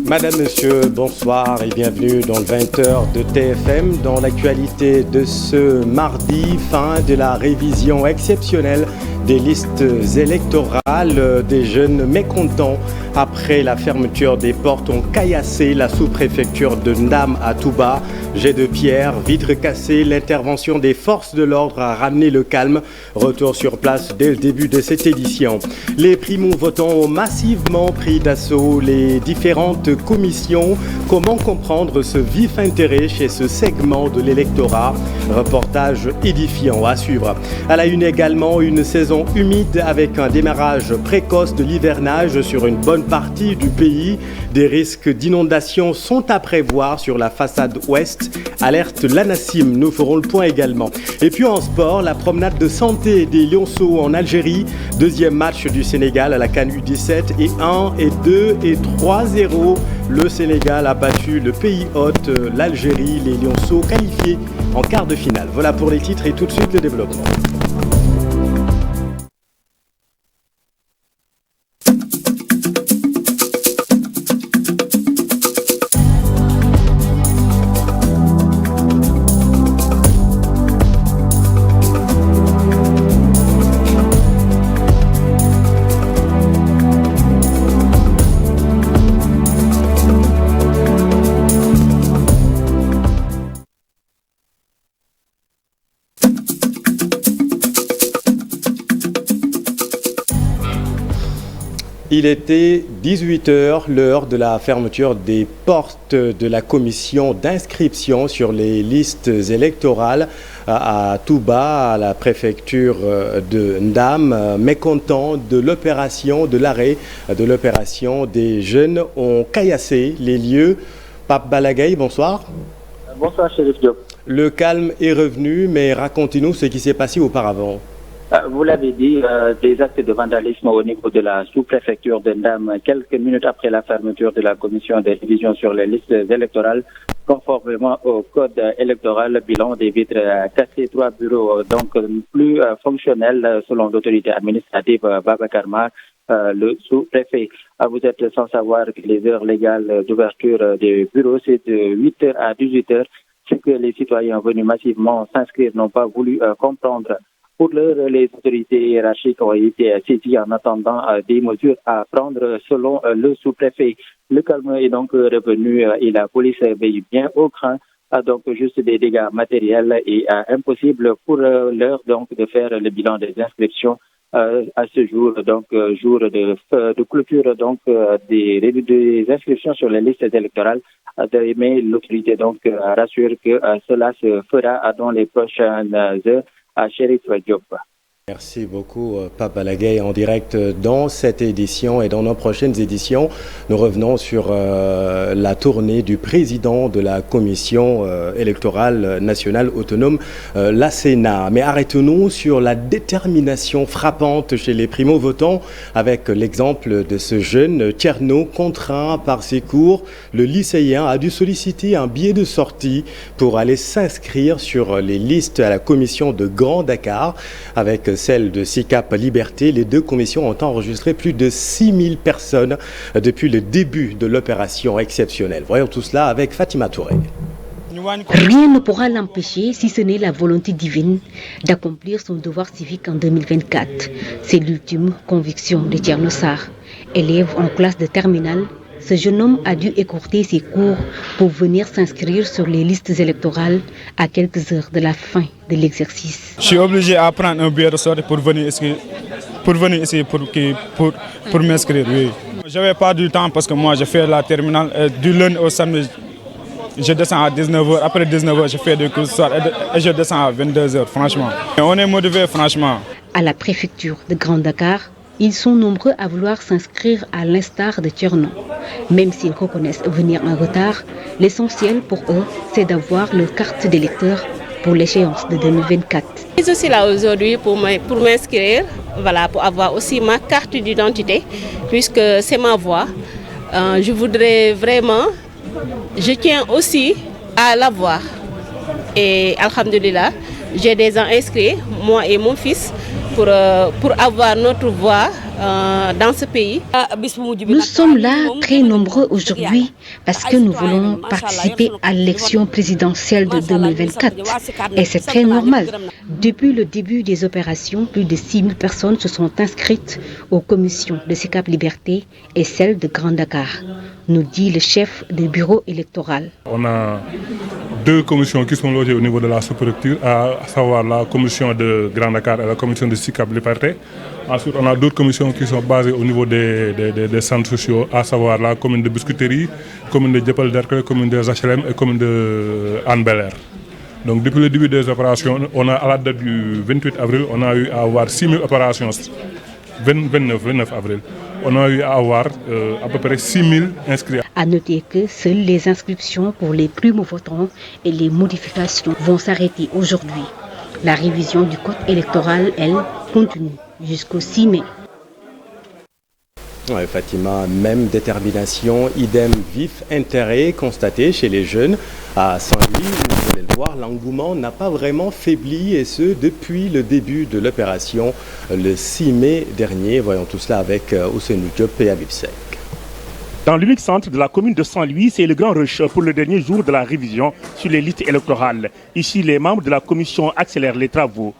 Madame, Monsieur, bonsoir et bienvenue dans le 20h de TFM. Dans l'actualité de ce mardi, fin de la révision exceptionnelle des listes électorales, des jeunes mécontents après la fermeture des portes ont caillassé la sous-préfecture de Ndam à Touba. Jets de pierre, vitres cassées, l'intervention des forces de l'ordre a ramené le calme. Retour sur place dès le début de cette édition. Les primo-votants ont massivement pris d'assaut les différentes commissions. Comment comprendre ce vif intérêt chez ce segment de l'électorat? Reportage édifiant à suivre. À la une également, une saison humide avec un démarrage précoce de l'hivernage sur une bonne partie du pays. Des risques d'inondation sont à prévoir sur la façade ouest. Alerte l'ANACIM, nous ferons le point également. Et puis en sport, la promenade de santé des Lionceaux en Algérie. Deuxième match du Sénégal à la CAN U17 et 1 et 2 et 3-0. Le Sénégal a battu le pays hôte, l'Algérie, les Lionceaux qualifiés en quart de finale. Voilà pour les titres et tout de suite le développement. Il était 18h, l'heure de la fermeture des portes de la commission d'inscription sur les listes électorales à Touba, à la préfecture de Ndam. Mécontents de l'opération, de l'arrêt de l'opération, des jeunes ont caillassé les lieux. Pape Balagaï, bonsoir. Bonsoir, Chérif Diop. Le calme est revenu, mais racontez-nous ce qui s'est passé auparavant. Vous l'avez dit, des actes de vandalisme au niveau de la sous-préfecture de Ndam, quelques minutes après la fermeture de la commission des divisions sur les listes électorales, conformément au code électoral, bilan des vitres cassées, 3 bureaux donc plus fonctionnels selon l'autorité administrative Babacar Mar, le sous-préfet. Vous êtes sans savoir que les heures légales d'ouverture des bureaux, c'est de 8h à 18h, ce que les citoyens venus massivement s'inscrire n'ont pas voulu comprendre. Pour l'heure, les autorités hiérarchiques ont été saisies en attendant des mesures à prendre selon le sous-préfet. Le calme est donc revenu et la police veille bien au cran. Donc juste des dégâts matériels et impossible pour l'heure donc de faire le bilan des inscriptions à ce jour, donc jour de clôture donc des inscriptions sur les listes électorales. Mais l'autorité donc rassure que cela se fera dans les prochaines heures. À Chérif Diop. Merci beaucoup, Pape Balagaï, en direct dans cette édition et dans nos prochaines éditions. Nous revenons sur la tournée du président de la commission électorale nationale autonome, la Sénat. Mais arrêtons-nous sur la détermination frappante chez les primo-votants avec l'exemple de ce jeune Tierno contraint par ses cours. Le lycéen a dû solliciter un billet de sortie pour aller s'inscrire sur les listes à la commission de Grand Dakar avec celle de SICAP Liberté. Les deux commissions ont enregistré plus de 6000 personnes depuis le début de l'opération exceptionnelle. Voyons tout cela avec Fatima Touré. Rien ne pourra l'empêcher, si ce n'est la volonté divine, d'accomplir son devoir civique en 2024. C'est l'ultime conviction de Tierno Sarr. Élève en classe de terminale, ce jeune homme a dû écourter ses cours pour venir s'inscrire sur les listes électorales à quelques heures de la fin de l'exercice. Je suis obligé à prendre un billet de sortie pour venir ici pour m'inscrire. Oui. Je n'avais pas du temps parce que moi je fais la terminale du lundi au samedi. Je descends à 19h, après 19h je fais des cours soir et je descends à 22h franchement. Et on est motivé franchement. À la préfecture de Grand Dakar, ils sont nombreux à vouloir s'inscrire à l'instar de Tierno. Même s'ils reconnaissent venir en retard, l'essentiel pour eux, c'est d'avoir leur carte d'électeur pour l'échéance de 2024. Je suis là aujourd'hui pour m'inscrire, voilà, pour avoir aussi ma carte d'identité, puisque c'est ma voix. Je voudrais vraiment, je tiens aussi à l'avoir. Et alhamdoulilah, j'ai déjà inscrit, moi et mon fils, pour avoir notre voix dans ce pays. Nous sommes là très nombreux aujourd'hui parce que nous voulons participer à l'élection présidentielle de 2024 et c'est très normal. Depuis le début des opérations, plus de 6 000 personnes se sont inscrites aux commissions de SICAP Liberté et celle de Grand Dakar, nous dit le chef du bureau électoral. On a 2 commissions qui sont logées au niveau de la sous-préfecture, à savoir la commission de Grand Dakar et la commission de SICAP Liberté. Ensuite, on a d'autres commissions qui sont basées au niveau des centres sociaux, à savoir la commune de Biscuiterie, commune de Dieuppeul-Derklé, commune des HLM et commune de Hann Bel-Air. Donc depuis le début des opérations, on a à la date du 28 avril, on a eu à avoir 6 000 opérations, 29 avril. On a eu à avoir à peu près 6 000 inscrits. À noter que seules les inscriptions pour les primo-votants et les modifications vont s'arrêter aujourd'hui. La révision du code électoral, elle, continue jusqu'au 6 mai. Ouais, Fatima, même détermination, idem vif intérêt constaté chez les jeunes. À Saint-Louis, vous allez le voir, l'engouement n'a pas vraiment faibli et ce depuis le début de l'opération le 6 mai dernier. Voyons tout cela avec Ousseynou Diop et Habib Seck. Dans l'unique centre de la commune de Saint-Louis, c'est le grand rush pour le dernier jour de la révision sur les listes électorales. Ici, les membres de la commission accélèrent les travaux.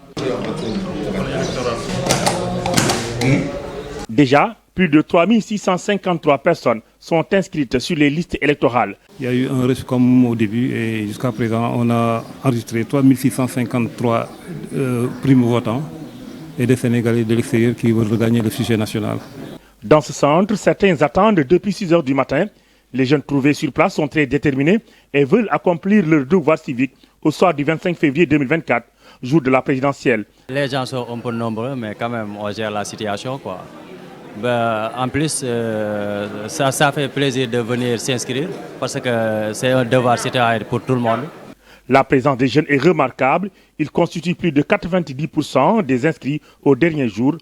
Déjà, plus de 3 653 personnes sont inscrites sur les listes électorales. Il y a eu un rush comme au début et jusqu'à présent, on a enregistré 3 653 primo-votants et des Sénégalais de l'extérieur qui veulent regagner le sujet national. Dans ce centre, certains attendent depuis 6 heures du matin. Les jeunes trouvés sur place sont très déterminés et veulent accomplir leur devoir civique au soir du 25 février 2024, jour de la présidentielle. Les gens sont un peu nombreux, mais quand même, on gère la situation, quoi. En plus, ça fait plaisir de venir s'inscrire parce que c'est un devoir citoyen pour tout le monde. La présence des jeunes est remarquable. Ils constituent plus de 90% des inscrits au dernier jour.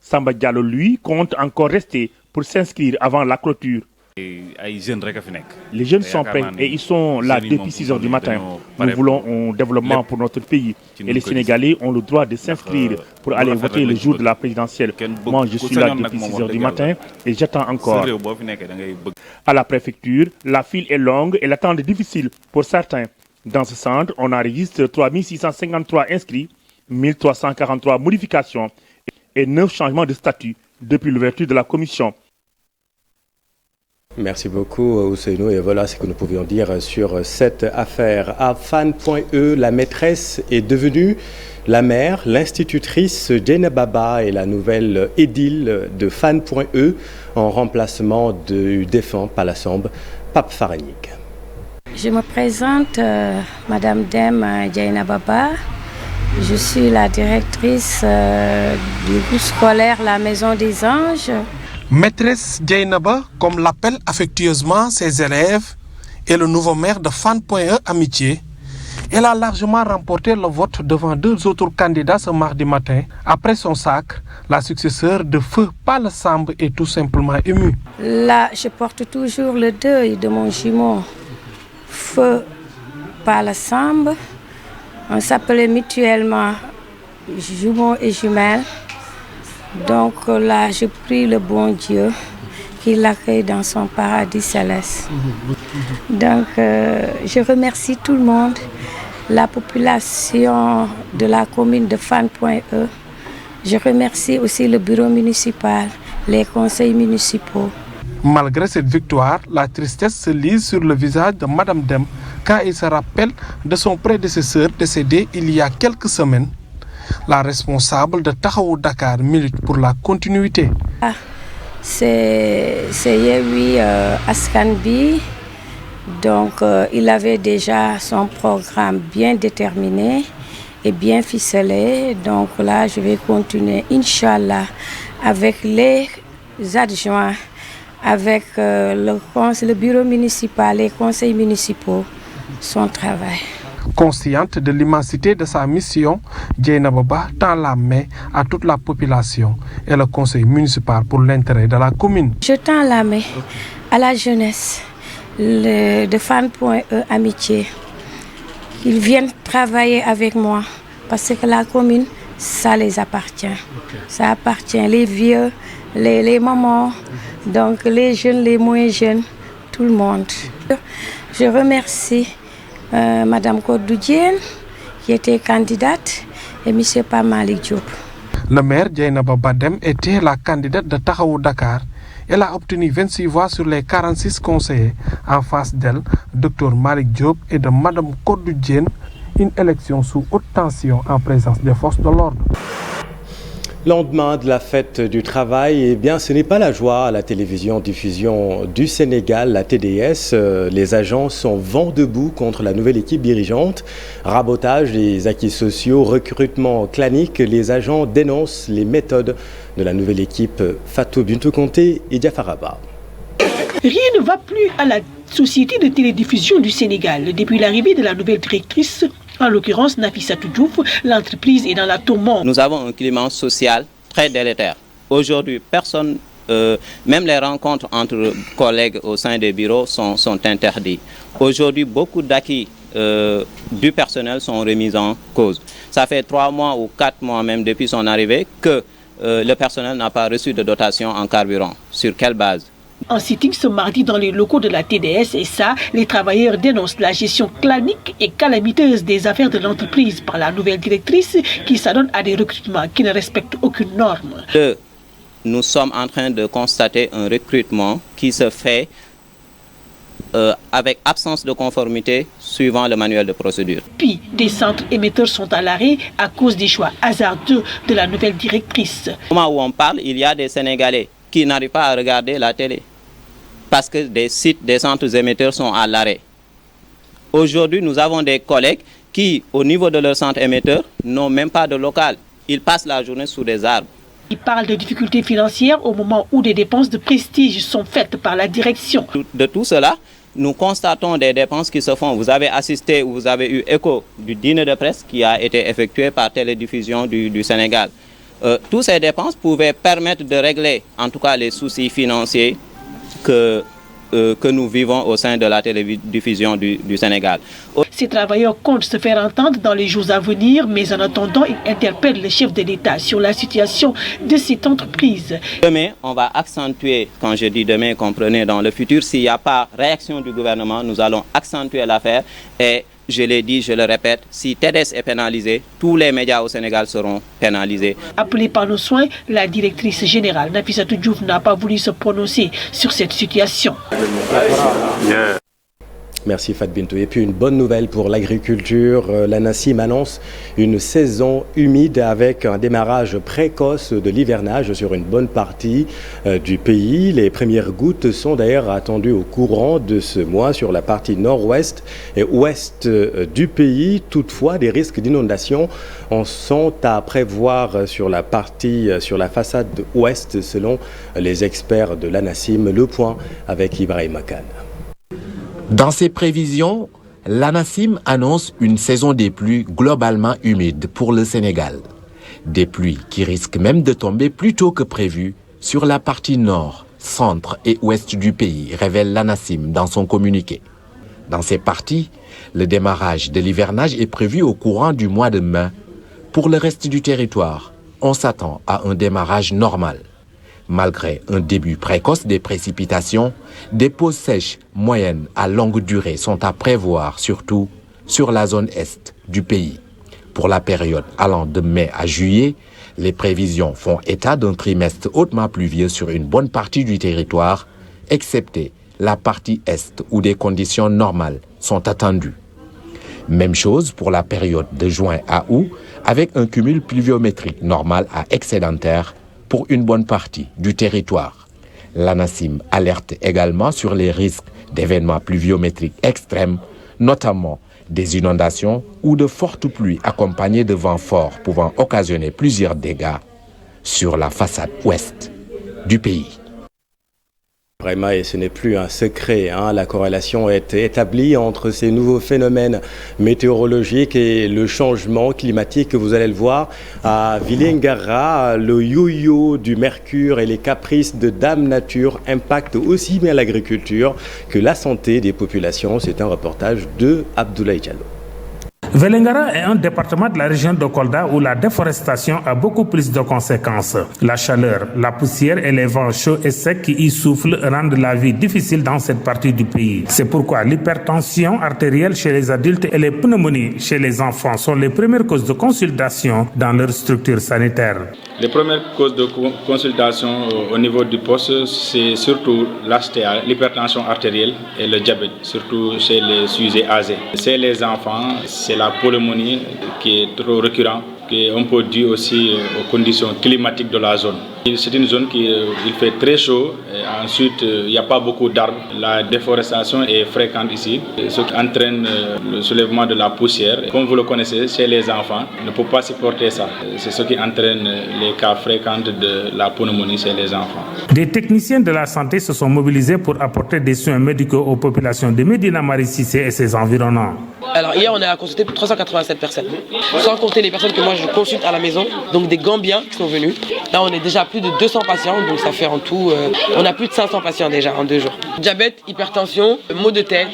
Samba Diallo, lui, compte encore rester pour s'inscrire avant la clôture. Les jeunes sont prêts et ils sont là depuis 6 heures du matin. Nous voulons un développement pour notre pays et les Sénégalais ont le droit de s'inscrire pour aller voter le jour de la présidentielle. Moi, je suis là depuis 6 heures du matin et j'attends encore. À la préfecture, la file est longue et l'attente est difficile pour certains. Dans ce centre, on enregistre 3 653 inscrits, 1 343 modifications et 9 changements de statut depuis l'ouverture de la commission. Merci beaucoup Ousseynou et voilà ce que nous pouvions dire sur cette affaire. À Fan.e, la maîtresse est devenue la mère. L'institutrice Djena Baba est la nouvelle édile de Fan.e en remplacement du défunt Palasambe, Pape Faragnic. Je me présente, Madame Dem Djena Baba. Je suis la directrice du groupe scolaire La Maison des Anges. Maîtresse Djeynaba, comme l'appellent affectueusement ses élèves, est le nouveau maire de Fan.e Amitié. Elle a largement remporté le vote devant 2 autres candidats ce mardi matin. Après son sacre, la successeur de Feu Palasambe est tout simplement émue. Là, je porte toujours le deuil de mon jumeau, Feu Palasambe. On s'appelait mutuellement jumeaux et jumelles. Donc là, je prie le bon Dieu qu'il l'accueille dans son paradis céleste. Donc, je remercie tout le monde, la population de la commune de Fan.e. Je remercie aussi le bureau municipal, les conseils municipaux. Malgré cette victoire, la tristesse se lise sur le visage de Madame Dem quand il se rappelle de son prédécesseur décédé il y a quelques semaines. La responsable de Taxawu Dakar milite pour la continuité. C'est Yewwi Askan Wi. Donc il avait déjà son programme bien déterminé et bien ficelé. Donc là, je vais continuer, Inch'Allah, avec les adjoints, avec le bureau municipal, les conseils municipaux, son travail. Consciente de l'immensité de sa mission, Djena Baba tend la main à toute la population et le conseil municipal pour l'intérêt de la commune. Je tends la main à la jeunesse de Fan.e Amitié. Ils viennent travailler avec moi parce que la commune, ça les appartient. Ça appartient les vieux, les mamans, donc les jeunes, les moins jeunes, tout le monde. Je remercie Madame Codou Diène qui était candidate et M. Pape Malick Diop. Le maire Dieynaba Badem était la candidate de Taxawu Dakar. Elle a obtenu 26 voix sur les 46 conseillers. En face d'elle, Dr Malick Diop et de Madame Codou Diène, une élection sous haute tension en présence des forces de l'ordre. Lendemain de la fête du travail, eh bien, ce n'est pas la joie à la télévision diffusion du Sénégal, la TDS. Les agents sont vent debout contre la nouvelle équipe dirigeante. Rabotage des acquis sociaux, recrutement clanique, les agents dénoncent les méthodes de la nouvelle équipe Fatou Bintou Conté et Diafaraba. Rien ne va plus à la société de télédiffusion du Sénégal. Depuis l'arrivée de la nouvelle directrice, en l'occurrence Nafissatou Diouf, l'entreprise est dans la tourmente. Nous avons un climat social très délétère. Aujourd'hui, personne, même les rencontres entre collègues au sein des bureaux sont interdites. Aujourd'hui, beaucoup d'acquis du personnel sont remis en cause. Ça fait 3 mois ou 4 mois même depuis son arrivée que le personnel n'a pas reçu de dotation en carburant. Sur quelle base? En sitting ce mardi dans les locaux de la TDS et ça, les travailleurs dénoncent la gestion clanique et calamiteuse des affaires de l'entreprise par la nouvelle directrice qui s'adonne à des recrutements qui ne respectent aucune norme. Nous sommes en train de constater un recrutement qui se fait avec absence de conformité suivant le manuel de procédure. Puis, des centres émetteurs sont à l'arrêt à cause des choix hasardeux de la nouvelle directrice. Au moment où on parle, il y a des Sénégalais qui n'arrivent pas à regarder la télé parce que des sites, des centres émetteurs sont à l'arrêt. Aujourd'hui, nous avons des collègues qui, au niveau de leur centre émetteur, n'ont même pas de local. Ils passent la journée sous des arbres. Ils parlent de difficultés financières au moment où des dépenses de prestige sont faites par la direction. De tout cela, nous constatons des dépenses qui se font. Vous avez assisté ou vous avez eu écho du dîner de presse qui a été effectué par Télédiffusion du Sénégal. Toutes ces dépenses pouvaient permettre de régler en tout cas les soucis financiers que nous vivons au sein de la télédiffusion du Sénégal. Ces travailleurs comptent se faire entendre dans les jours à venir, mais en attendant, ils interpellent le chef de l'État sur la situation de cette entreprise. Demain, on va accentuer, quand je dis demain, comprenez, dans le futur, s'il n'y a pas réaction du gouvernement, nous allons accentuer l'affaire et je l'ai dit, je le répète, si TDS est pénalisé, tous les médias au Sénégal seront pénalisés. Appelée par nos soins, la directrice générale Nafissatou Diouf n'a pas voulu se prononcer sur cette situation. Merci Fat Bintou. Et puis une bonne nouvelle pour l'agriculture. L'ANACIM annonce une saison humide avec un démarrage précoce de l'hivernage sur une bonne partie du pays. Les premières gouttes sont d'ailleurs attendues au courant de ce mois sur la partie nord-ouest et ouest du pays. Toutefois, des risques d'inondation en sont à prévoir sur la façade ouest selon les experts de l'ANACIM. Le point avec Ibrahim Khan. Dans ses prévisions, l'ANACIM annonce une saison des pluies globalement humide pour le Sénégal. Des pluies qui risquent même de tomber plus tôt que prévu sur la partie nord, centre et ouest du pays, révèle l'ANACIM dans son communiqué. Dans ces parties, le démarrage de l'hivernage est prévu au courant du mois de mai. Pour le reste du territoire, on s'attend à un démarrage normal. Malgré un début précoce des précipitations, des pauses sèches moyennes à longue durée sont à prévoir, surtout sur la zone est du pays. Pour la période allant de mai à juillet, les prévisions font état d'un trimestre hautement pluvieux sur une bonne partie du territoire, excepté la partie est où des conditions normales sont attendues. Même chose pour la période de juin à août, avec un cumul pluviométrique normal à excédentaire pour une bonne partie du territoire. L'ANACIM alerte également sur les risques d'événements pluviométriques extrêmes, notamment des inondations ou de fortes pluies accompagnées de vents forts pouvant occasionner plusieurs dégâts sur la façade ouest du pays. Vraiment, et ce n'est plus un secret, la corrélation est établie entre ces nouveaux phénomènes météorologiques et le changement climatique. Vous allez le voir à Vélingara, le yo-yo du mercure et les caprices de Dame Nature impactent aussi bien l'agriculture que la santé des populations. C'est un reportage de Abdoulaye Diallo. Vélingara est un département de la région de Kolda où la déforestation a beaucoup plus de conséquences. La chaleur, la poussière et les vents chauds et secs qui y soufflent rendent la vie difficile dans cette partie du pays. C'est pourquoi l'hypertension artérielle chez les adultes et les pneumonies chez les enfants sont les premières causes de consultation dans leur structure sanitaire. Les premières causes de consultation au niveau du poste, c'est surtout l'HTA, l'hypertension artérielle et le diabète, surtout chez les sujets âgés. Chez les enfants, c'est la pneumonie qui est trop récurrente, qu'on peut dire aussi aux conditions climatiques de la zone. C'est une zone qui il fait très chaud, et ensuite il n'y a pas beaucoup d'arbres. La déforestation est fréquente ici, ce qui entraîne le soulèvement de la poussière. Comme vous le connaissez, chez les enfants, on ne peut pas supporter ça. C'est ce qui entraîne les cas fréquents de la pneumonie chez les enfants. Des techniciens de la santé se sont mobilisés pour apporter des soins médicaux aux populations de Médina Marie Cissé et ses environnants. Alors hier on a consulté 387 personnes, sans compter les personnes que moi je consulte à la maison, donc des Gambiens qui sont venus. Là on est déjà à plus de 200 patients, donc ça fait en tout, on a plus de 500 patients déjà en 2 jours. Diabète, hypertension, maux de tête,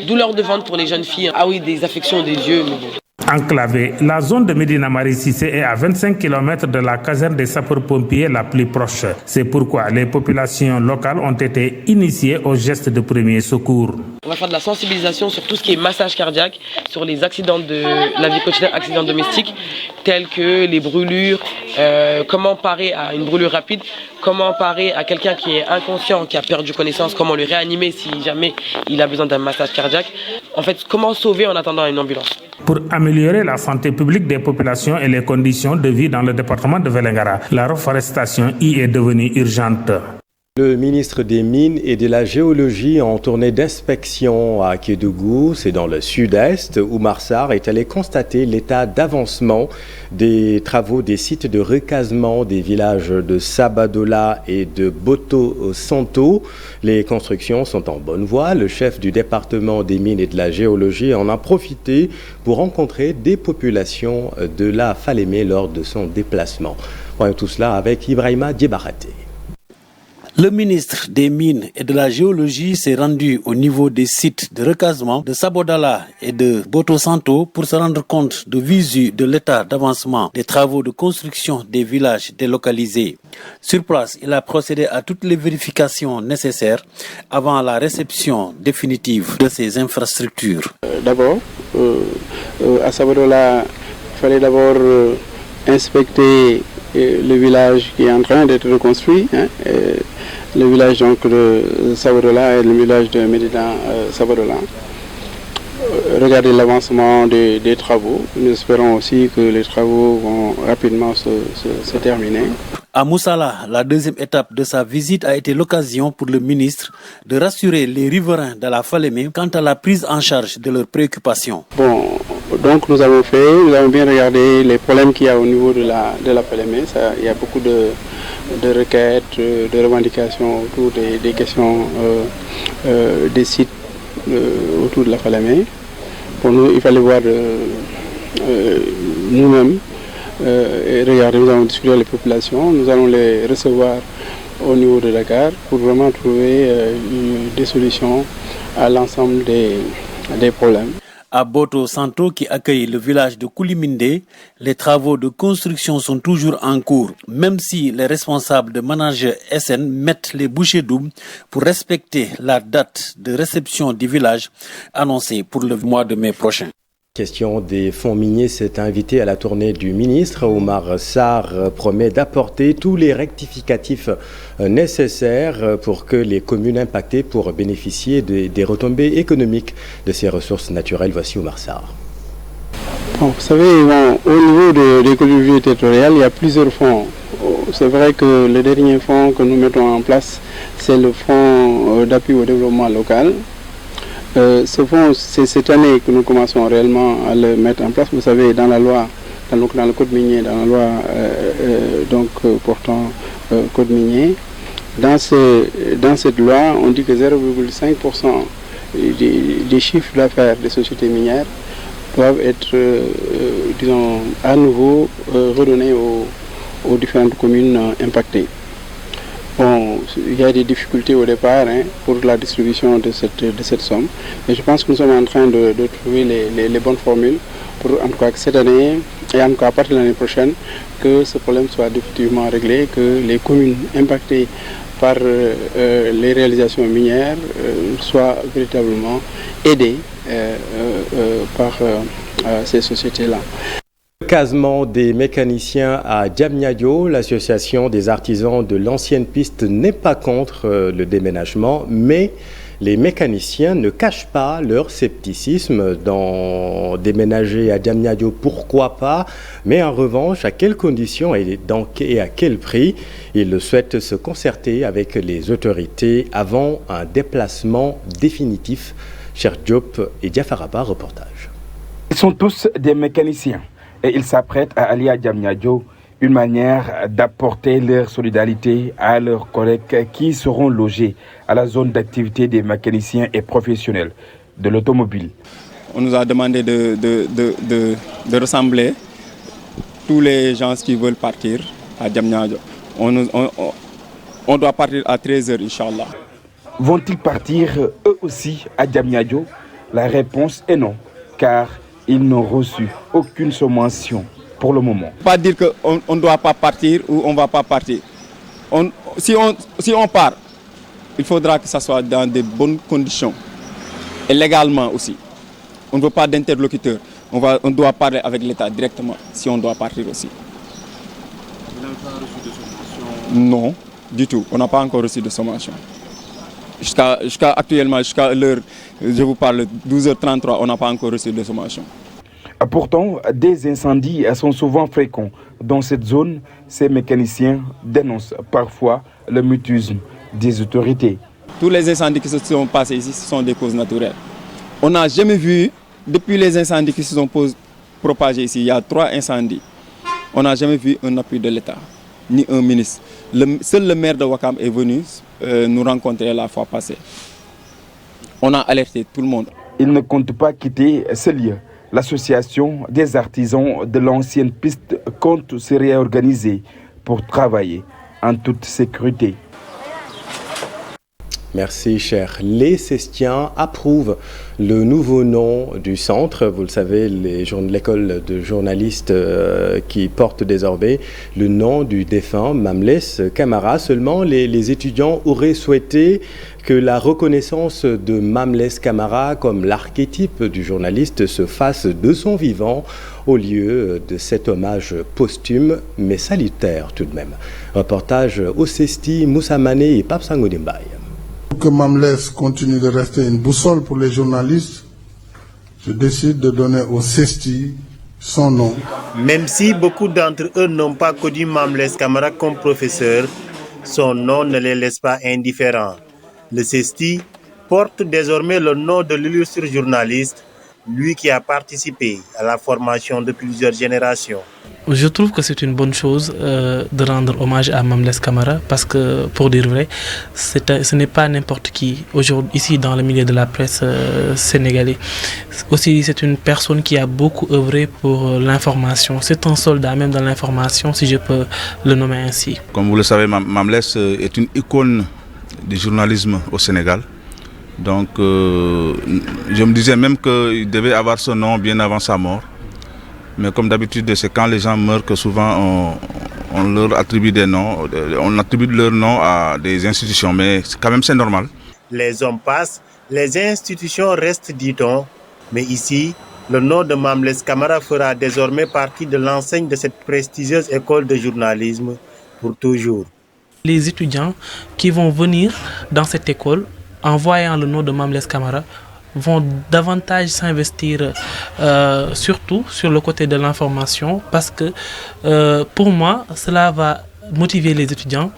douleurs de ventre pour les jeunes filles, ah oui des affections des yeux. Enclavée, la zone de Médina Marie Cissé est à 25 km de la caserne des sapeurs-pompiers la plus proche. C'est pourquoi les populations locales ont été initiées aux gestes de premier secours. On va faire de la sensibilisation sur tout ce qui est massage cardiaque, sur les accidents de la vie quotidienne, accidents domestiques, tels que les brûlures, comment parer à une brûlure rapide, comment parer à quelqu'un qui est inconscient, qui a perdu connaissance, comment le réanimer si jamais il a besoin d'un massage cardiaque. En fait, comment sauver en attendant une ambulance. Pour améliorer la santé publique des populations et les conditions de vie dans le département de Vélingara, la reforestation y est devenue urgente. Le ministre des Mines et de la Géologie en tournée d'inspection à Kédougou, c'est dans le sud-est, Oumar Sarr est allé constater l'état d'avancement des travaux des sites de recasement des villages de Sabadola et de Boto Santo. Les constructions sont en bonne voie. Le chef du département des Mines et de la Géologie en a profité pour rencontrer des populations de la Falémé lors de son déplacement. Voyons tout cela avec Ibrahima Diébarate. Le ministre des Mines et de la Géologie s'est rendu au niveau des sites de recasement de Sabodala et de Boto Santo pour se rendre compte de visu de l'état d'avancement des travaux de construction des villages délocalisés. Sur place, il a procédé à toutes les vérifications nécessaires avant la réception définitive de ces infrastructures. D'abord, à Sabodala, il fallait d'abord inspecter le village qui est en train d'être reconstruit. Le village donc de Sabadola et le village de Médina Sabadola. Regarder l'avancement des travaux. Nous espérons aussi que les travaux vont rapidement se terminer. À Moussala, la deuxième étape de sa visite a été l'occasion pour le ministre de rassurer les riverains de la Falémé quant à la prise en charge de leurs préoccupations. Bon, donc nous avons bien regardé les problèmes qu'il y a au niveau de la Falémé. Il y a beaucoup de requêtes, de revendications autour des questions des sites autour de la Falémé. Pour nous, il fallait voir nous-mêmes et regarder, nous allons discuter avec les populations, nous allons les recevoir au niveau de Dakar pour vraiment trouver des solutions à l'ensemble des problèmes. À Boto Santo, qui accueille le village de Kouliminde, les travaux de construction sont toujours en cours, même si les responsables de Manager SN mettent les bouchées doubles pour respecter la date de réception du village annoncée pour le mois de mai prochain. Question des fonds miniers s'est invité à la tournée du ministre. Oumar Sarr promet d'apporter tous les rectificatifs nécessaires pour que les communes impactées pourent bénéficier des retombées économiques de ces ressources naturelles. Voici Oumar Sarr. Bon, vous savez, au niveau des collectivités territoriales, il y a plusieurs fonds. C'est vrai que le dernier fonds que nous mettons en place, c'est le fonds d'appui au développement local. Ce fonds, c'est cette année que nous commençons réellement à le mettre en place. Vous savez, dans la loi, dans le code minier, dans la loi portant code minier, dans cette loi, on dit que 0,5% des chiffres d'affaires des sociétés minières doivent être, à nouveau redonnés aux différentes communes impactées. Bon, il y a des difficultés au départ pour la distribution de cette somme, mais je pense que nous sommes en train de trouver les bonnes formules pour en tout cas que cette année et en tout cas à partir de l'année prochaine que ce problème soit définitivement réglé, que les communes impactées par les réalisations minières soient véritablement aidées par ces sociétés-là. Casement des mécaniciens à Diamniadio, l'association des artisans de l'ancienne piste n'est pas contre le déménagement, mais les mécaniciens ne cachent pas leur scepticisme dans déménager à Diamniadio, pourquoi pas, mais en revanche, à quelles conditions et à quel prix. Ils souhaitent se concerter avec les autorités avant un déplacement définitif. Cher Diop et Diafaraba, reportage. Ils sont tous des mécaniciens et ils s'apprêtent à aller à Diamniadio, une manière d'apporter leur solidarité à leurs collègues qui seront logés à la zone d'activité des mécaniciens et professionnels de l'automobile. On nous a demandé de rassembler tous les gens qui veulent partir à Diamniadio. On doit partir à 13h, Inch'Allah. Vont-ils partir eux aussi à Diamniadio? La réponse est non, car ils n'ont reçu aucune sommation pour le moment. Pas dire qu'on ne doit pas partir ou on ne va pas partir. Si on part, il faudra que ça soit dans de bonnes conditions et légalement aussi. On ne veut pas d'interlocuteur. On doit parler avec l'État directement si on doit partir aussi. Vous n'avez pas reçu de sommation? Non, du tout. On n'a pas encore reçu de sommation. Jusqu'à actuellement, jusqu'à l'heure, je vous parle, 12h33, on n'a pas encore reçu de sommation. Pourtant, des incendies sont souvent fréquents. Dans cette zone, ces mécaniciens dénoncent parfois le mutisme des autorités. Tous les incendies qui se sont passés ici, ce sont des causes naturelles. On n'a jamais vu, depuis les incendies qui se sont propagés ici, il y a 3 incendies, on n'a jamais vu un appui de l'État, ni un ministre. Seul le maire de Ouakam est venu nous rencontrer la fois passée. On a alerté tout le monde. Ils ne comptent pas quitter ce lieu. L'association des artisans de l'ancienne piste compte se réorganiser pour travailler en toute sécurité. Merci, cher. Les Cestiens approuvent le nouveau nom du centre. Vous le savez, l'école de journalistes qui porte désormais le nom du défunt Mamles Camara. Seulement, les étudiants auraient souhaité que la reconnaissance de Mamles Camara comme l'archétype du journaliste se fasse de son vivant au lieu de cet hommage posthume mais salutaire tout de même. Reportage au Cesti, Moussa Mané et Pape Sango Dembaye. Pour que Mamles continue de rester une boussole pour les journalistes, je décide de donner au Cesti son nom. Même si beaucoup d'entre eux n'ont pas connu Mamles Camara comme professeur, son nom ne les laisse pas indifférents. Le Cesti porte désormais le nom de l'illustre journaliste, lui qui a participé à la formation de plusieurs générations. Je trouve que c'est une bonne chose de rendre hommage à Mamles Camara parce que, pour dire vrai, ce n'est pas n'importe qui aujourd'hui ici dans le milieu de la presse sénégalais. Aussi, c'est une personne qui a beaucoup œuvré pour l'information. C'est un soldat même dans l'information, si je peux le nommer ainsi. Comme vous le savez, Mamles est une icône du journalisme au Sénégal. Donc, je me disais même qu'il devait avoir ce nom bien avant sa mort. Mais comme d'habitude, c'est quand les gens meurent que souvent on leur attribue des noms, on attribue leur nom à des institutions, mais quand même c'est normal. Les hommes passent, les institutions restent, dit-on. Mais ici, le nom de Mamles Camara fera désormais partie de l'enseigne de cette prestigieuse école de journalisme pour toujours. Les étudiants qui vont venir dans cette école, en voyant le nom de Mamles Camara, vont davantage s'investir surtout sur le côté de l'information parce que pour moi, cela va motiver les étudiants.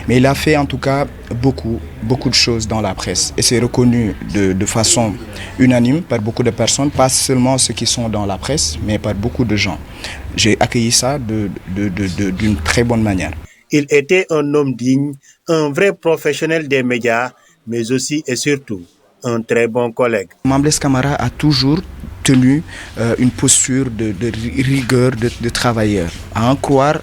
Mais il a fait en tout cas beaucoup de choses dans la presse et c'est reconnu de façon unanime par beaucoup de personnes, pas seulement ceux qui sont dans la presse, mais par beaucoup de gens. J'ai accueilli ça d'une très bonne manière. Il était un homme digne, un vrai professionnel des médias, mais aussi et surtout un très bon collègue. Mamles Camara a toujours tenu une posture de rigueur de travailleur. À en croire,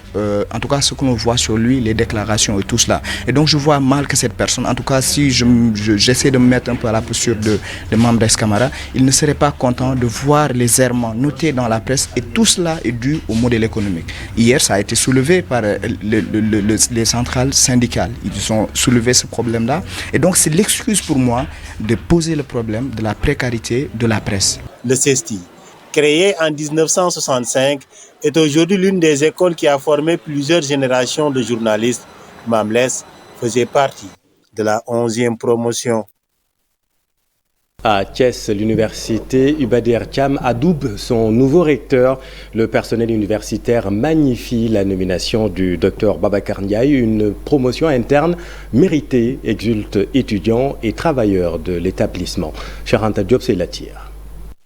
en tout cas, ce que l'on voit sur lui, les déclarations et tout cela. Et donc, je vois mal que cette personne, en tout cas, si j'essaie de me mettre un peu à la posture de Mame Less Camara, il ne serait pas content de voir les errements notés dans la presse, et tout cela est dû au modèle économique. Hier, ça a été soulevé par les centrales syndicales. Ils ont soulevé ce problème-là. Et donc, c'est l'excuse pour moi de poser le problème de la précarité de la presse. Le CESTI, créé en 1965, est aujourd'hui l'une des écoles qui a formé plusieurs générations de journalistes. Mame Less faisait partie de la 11e promotion. À Thiès, l'université Iba Der Thiam adoube son nouveau recteur. Le personnel universitaire magnifie la nomination du Dr Babacar Ndiaye, une promotion interne méritée, exultent étudiants et travailleurs de l'établissement. Cheikh Anta Diop, c'est la tire.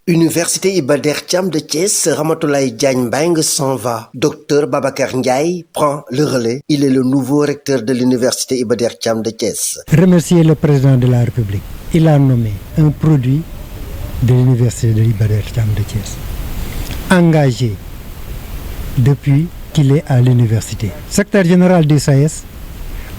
Université Iba Der Thiam de Thiès, Ramatoulaye Diagne Mbengue s'en va. Dr Babacar Ndiaye prend le relais. Il est le nouveau recteur de l'université Iba Der Thiam de Thiès. Remercier le président de la République. Il a nommé un produit de l'université de Iba Der Thiam de Thiès, engagé depuis qu'il est à l'université. Secrétaire général du SAES,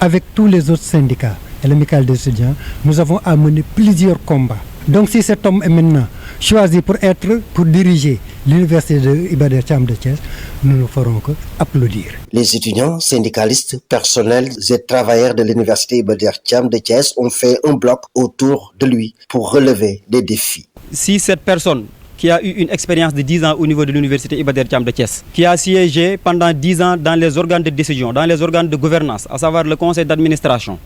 avec tous les autres syndicats et l'amicale des étudiants, nous avons amené plusieurs combats. Donc si cet homme est maintenant choisi pour diriger l'université de Iba Der Thiam de Thiès, nous ne ferons que applaudir. Les étudiants, syndicalistes, personnels et travailleurs de l'université Iba Der Thiam de Thiès ont fait un bloc autour de lui pour relever des défis. Si cette personne qui a eu une expérience de 10 ans au niveau de l'université Iba Der Thiam de Thiès, qui a siégé pendant 10 ans dans les organes de décision, dans les organes de gouvernance, à savoir le conseil d'administration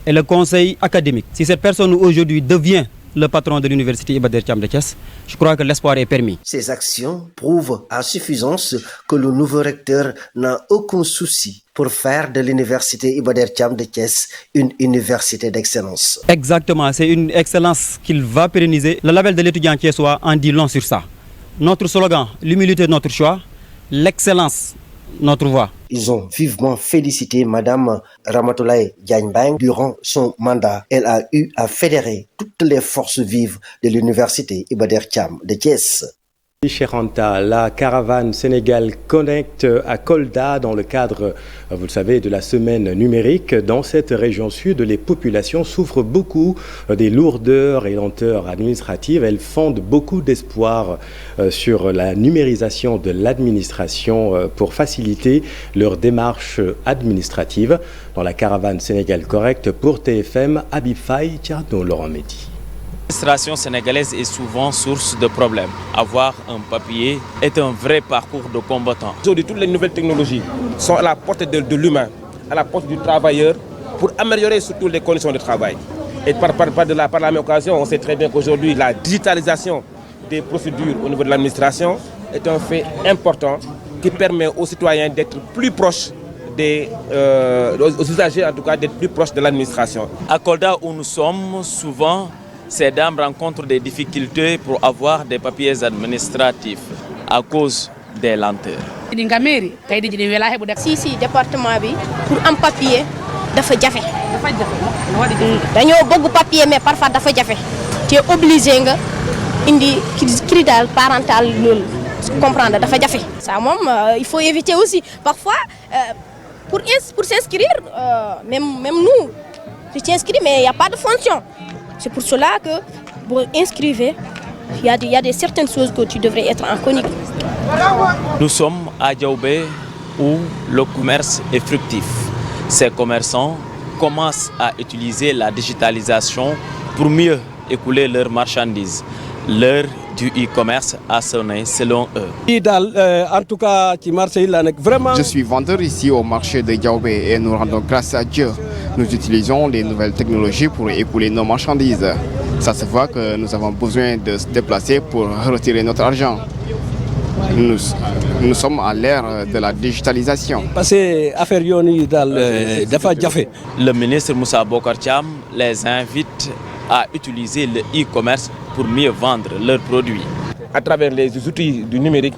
et le conseil académique, si cette personne aujourd'hui devient le patron de l'université Iba Der Thiam de Thiès, je crois que l'espoir est permis. Ces actions prouvent à suffisance que le nouveau recteur n'a aucun souci pour faire de l'université Iba Der Thiam de Thiès une université d'excellence. Exactement, c'est une excellence qu'il va pérenniser. Le label de l'étudiant thiessois en dit long sur ça. Notre slogan, l'humilité notre choix, l'excellence notre voix. Ils ont vivement félicité Madame Ramatoulaye Diagne Mbengue durant son mandat. Elle a eu à fédérer toutes les forces vives de l'université Iba Der Thiam de Thiès. Cheikh Anta, la caravane Sénégal Connect à Kolda dans le cadre, vous le savez, de la semaine numérique. Dans cette région sud, les populations souffrent beaucoup des lourdeurs et lenteurs administratives. Elles fondent beaucoup d'espoir sur la numérisation de l'administration pour faciliter leur démarche administrative. Dans la caravane Sénégal Correct pour TFM, Habib Faye, Tierno Laurent Mehdi. L'administration sénégalaise est souvent source de problèmes. Avoir un papier est un vrai parcours de combattant. Aujourd'hui, toutes les nouvelles technologies sont à la portée de l'humain, à la portée du travailleur, pour améliorer surtout les conditions de travail. Et par la même occasion, on sait très bien qu'aujourd'hui, la digitalisation des procédures au niveau de l'administration est un fait important qui permet aux citoyens d'être plus proches aux usagers, en tout cas, d'être plus proches de l'administration. À Kolda, où nous sommes, souvent, ces dames rencontrent des difficultés pour avoir des papiers administratifs à cause des lenteurs. Si département bi pour un papier dafa jafé. Dañoo bëgg papier mais parfois dafa jafé. Tu es obligé nga indi critère parental lool comprendre dafa jafé. Ça il faut éviter aussi parfois pour s'inscrire même nous tu t'inscris mais il y a pas de fonction. C'est pour cela que pour inscrire, il y a des certaines choses que tu devrais être inconnu. Nous sommes à Diaoubé où le commerce est fructif. Ces commerçants commencent à utiliser la digitalisation pour mieux écouler leurs marchandises. L'heure du e-commerce a sonné selon eux. En tout cas, vraiment... Je suis vendeur ici au marché de Diaoubé et nous rendons grâce à Dieu. Nous utilisons les nouvelles technologies pour écouler nos marchandises. Ça se voit que nous avons besoin de se déplacer pour retirer notre argent. Nous sommes à l'ère de la digitalisation. Le ministre Moussa Bocar Thiam les invite à utiliser le e-commerce pour mieux vendre leurs produits. À travers les outils du numérique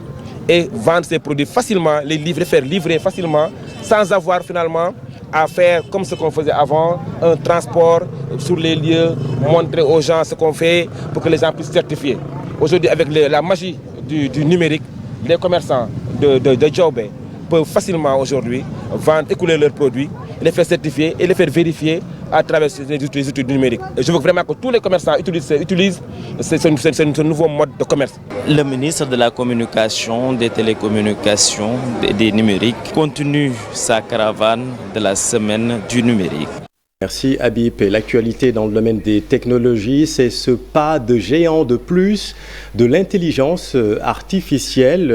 et vendre ces produits facilement, les livrer, faire livrer facilement, sans avoir finalement à faire comme ce qu'on faisait avant, un transport sur les lieux, montrer aux gens ce qu'on fait pour que les gens puissent certifier. Aujourd'hui, avec la magie du numérique, les commerçants de Diaobé peuvent facilement aujourd'hui vendre, écouler leurs produits, les faire certifier et les faire vérifier à travers les outils numériques. Et je veux vraiment que tous les commerçants utilisent ce nouveau mode de commerce. Le ministre de la Communication, des Télécommunications et des Numériques continue sa caravane de la semaine du numérique. Merci Habib. Et l'actualité dans le domaine des technologies, c'est ce pas de géant de plus de l'intelligence artificielle,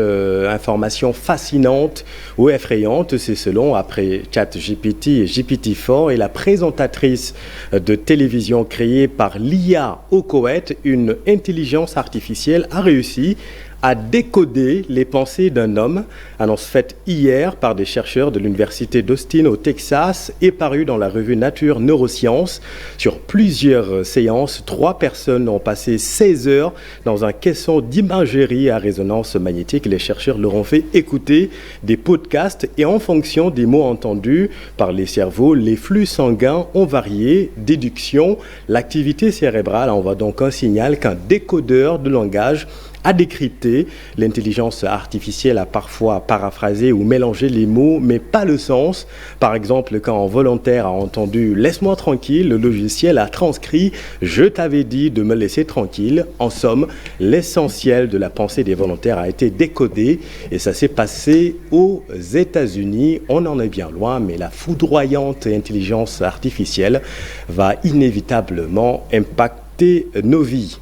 information fascinante ou effrayante, c'est selon après ChatGPT et GPT-4 et la présentatrice de télévision créée par l'IA au Koweït, une intelligence artificielle a réussi à décoder les pensées d'un homme, annonce faite hier par des chercheurs de l'université d'Austin au Texas et parue dans la revue Nature Neurosciences. Sur plusieurs séances, 3 personnes ont passé 16 heures dans un caisson d'imagerie à résonance magnétique. Les chercheurs leur ont fait écouter des podcasts et en fonction des mots entendus par les cerveaux, les flux sanguins ont varié. Déduction, l'activité cérébrale envoie donc un signal qu'un décodeur de langage a décrypté. L'intelligence artificielle a parfois paraphrasé ou mélangé les mots, mais pas le sens. Par exemple, quand un volontaire a entendu « Laisse-moi tranquille », le logiciel a transcrit « Je t'avais dit de me laisser tranquille ». En somme, l'essentiel de la pensée des volontaires a été décodé et ça s'est passé aux États-Unis. On en est bien loin, mais la foudroyante intelligence artificielle va inévitablement impacter nos vies.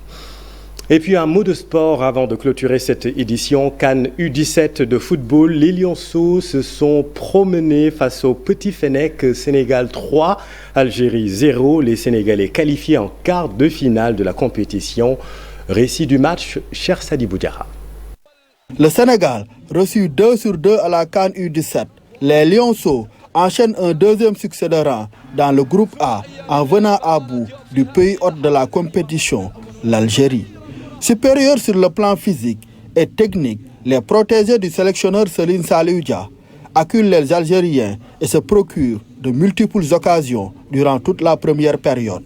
Et puis un mot de sport avant de clôturer cette édition. CAN U17 de football. Les Lionceaux se sont promenés face au Petit Fennec. Sénégal 3, Algérie 0. Les Sénégalais qualifiés en quart de finale de la compétition. Récit du match, cher Sadi Boudiara. Le Sénégal reçu 2 sur 2 à la CAN U17. Les Lionceaux enchaînent un deuxième succès de rang dans le groupe A en venant à bout du pays hôte de la compétition, l'Algérie. Supérieurs sur le plan physique et technique, les protégés du sélectionneur Seline Salioudia acculent les Algériens et se procurent de multiples occasions durant toute la première période.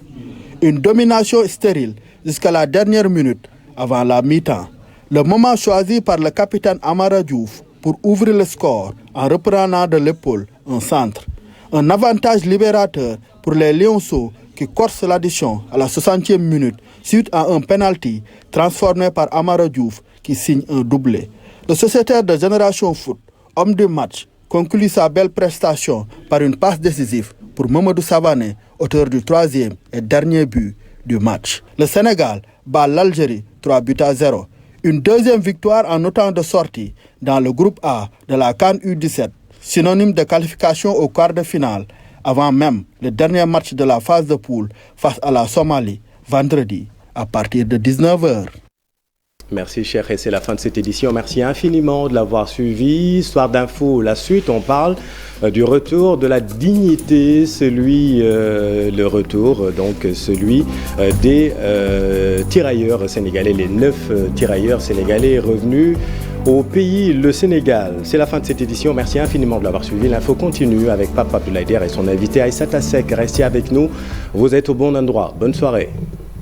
Une domination stérile jusqu'à la dernière minute avant la mi-temps. Le moment choisi par le capitaine Amara Diouf pour ouvrir le score en reprenant de l'épaule un centre. Un avantage libérateur pour les Lionceaux qui corsent l'addition à la 60e minute suite à un penalty transformé par Amara Diouf qui signe un doublé. Le sociétaire de Génération Foot, homme du match, conclut sa belle prestation par une passe décisive pour Mamadou Savané, auteur du 3e et dernier but du match. Le Sénégal bat l'Algérie 3-0. Une deuxième victoire en autant de sorties dans le groupe A de la CAN U17, synonyme de qualification au quart de finale, avant même le dernier match de la phase de poule face à la Somalie, vendredi, à partir de 19h. Merci cher, et c'est la fin de cette édition. Merci infiniment de l'avoir suivi. Soir d'info, la suite, on parle du retour de la dignité, le retour donc celui des tirailleurs sénégalais, les 9 tirailleurs sénégalais revenus au pays, le Sénégal. C'est la fin de cette édition. Merci infiniment de l'avoir suivi. L'info continue avec Papa Abdoulaye Der et son invité Aïssata Seck. Restez avec nous. Vous êtes au bon endroit. Bonne soirée.